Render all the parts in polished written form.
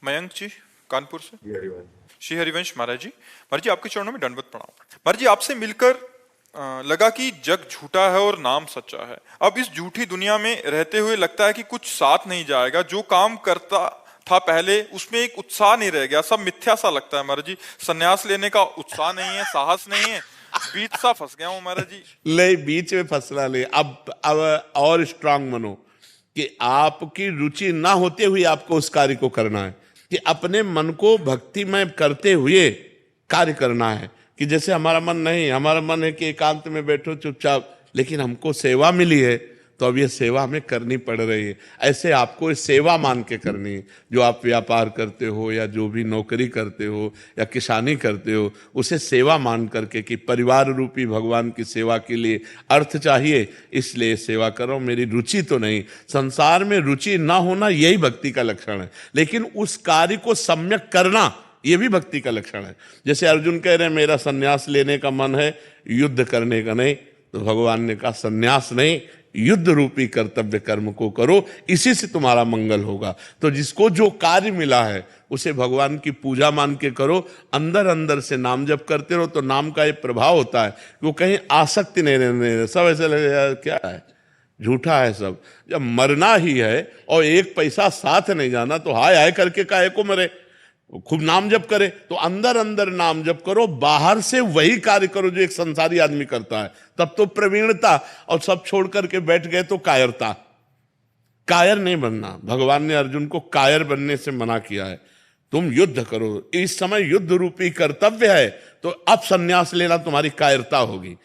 मयंक जी कानपुर से। श्री हरिवंश। श्री हरिवंश महाराज जी आपके चरणों में दंडवत प्रणाम। महाराज जी आपसे मिलकर लगा कि जग झूठा है और नाम सच्चा है। अब इस झूठी दुनिया में रहते हुए लगता है कि कुछ साथ नहीं जाएगा। जो काम करता था पहले उसमें एक उत्साह नहीं रह गया, सब मिथ्या सा लगता है महाराज जी। संन्यास लेने का उत्साह नहीं है, साहस नहीं है, बीच सा फंस गया हूं महाराज जी। ले बीच में फंसना ले, अब और स्ट्रांग बनो कि आपकी रुचि ना होते हुए आपको उस कार्य को करना है, कि अपने मन को भक्तिमय करते हुए कार्य करना है। कि जैसे हमारा मन नहीं, हमारा मन है कि एकांत में बैठो चुपचाप, लेकिन हमको सेवा मिली है तो अब ये सेवा हमें करनी पड़ रही है। ऐसे आपको सेवा मान के करनी है। जो आप व्यापार करते हो या जो भी नौकरी करते हो या किसानी करते हो, उसे सेवा मान करके कि परिवार रूपी भगवान की सेवा के लिए अर्थ चाहिए, इसलिए सेवा करो। मेरी रुचि तो नहीं, संसार में रुचि ना होना यही भक्ति का लक्षण है, लेकिन उस कार्य को सम्यक करना ये भी भक्ति का लक्षण है। जैसे अर्जुन कह रहे हैं मेरा संन्यास लेने का मन है, युद्ध करने का नहीं, तो भगवान ने कहा संन्यास नहीं, युद्ध रूपी कर्तव्य कर्म को करो, इसी से तुम्हारा मंगल होगा। तो जिसको जो कार्य मिला है उसे भगवान की पूजा मान के करो, अंदर अंदर से नाम जप करते रहो। तो नाम का एक प्रभाव होता है कि वो कहीं आसक्ति नहीं रहने, सब ऐसे लगे क्या है, झूठा है सब। जब मरना ही है और एक पैसा साथ नहीं जाना तो हाय हाय करके काहे को मरे, खूब नाम जप करे। तो अंदर अंदर नाम जप करो, बाहर से वही कार्य करो जो एक संसारी आदमी करता है, तब तो प्रवीणता। और सब छोड़ करके बैठ गए तो कायरता। कायर नहीं बनना, भगवान ने अर्जुन को कायर बनने से मना किया है। तुम युद्ध करो, इस समय युद्ध रूपी कर्तव्य है, तो अब संन्यास लेना तुम्हारी कायरता होगी।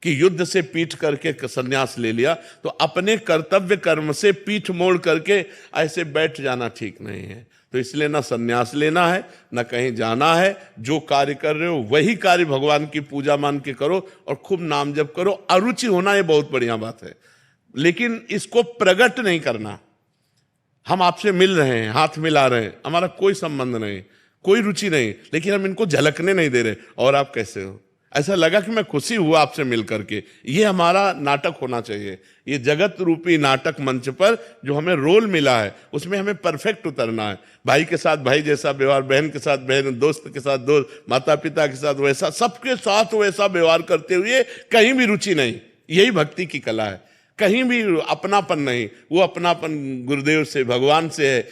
कि युद्ध से पीठ करके संन्यास ले लिया तो अपने कर्तव्य कर्म से पीठ मोड़ करके ऐसे बैठ जाना ठीक नहीं है। तो इसलिए ना संन्यास लेना है, ना कहीं जाना है। जो कार्य कर रहे हो वही कार्य भगवान की पूजा मान के करो और खूब नाम जप करो। अरुचि होना ये बहुत बढ़िया बात है, लेकिन इसको प्रकट नहीं करना। हम आपसे मिल रहे हैं, हाथ मिला रहे हैं, हमारा कोई संबंध नहीं, कोई रुचि नहीं, लेकिन हम इनको झलकने नहीं दे रहे। और आप कैसे हो, ऐसा लगा कि मैं खुशी हुआ आपसे मिल करके। ये हमारा नाटक होना चाहिए। ये जगत रूपी नाटक मंच पर जो हमें रोल मिला है उसमें हमें परफेक्ट उतरना है। भाई के साथ भाई जैसा व्यवहार, बहन के साथ बहन, दोस्त के साथ दोस्त, माता पिता के साथ वैसा, सबके साथ वैसा व्यवहार करते हुए कहीं भी रुचि नहीं। यही भक्ति की कला है। कहीं भी अपनापन नहीं, वो अपनापन गुरुदेव से, भगवान से है।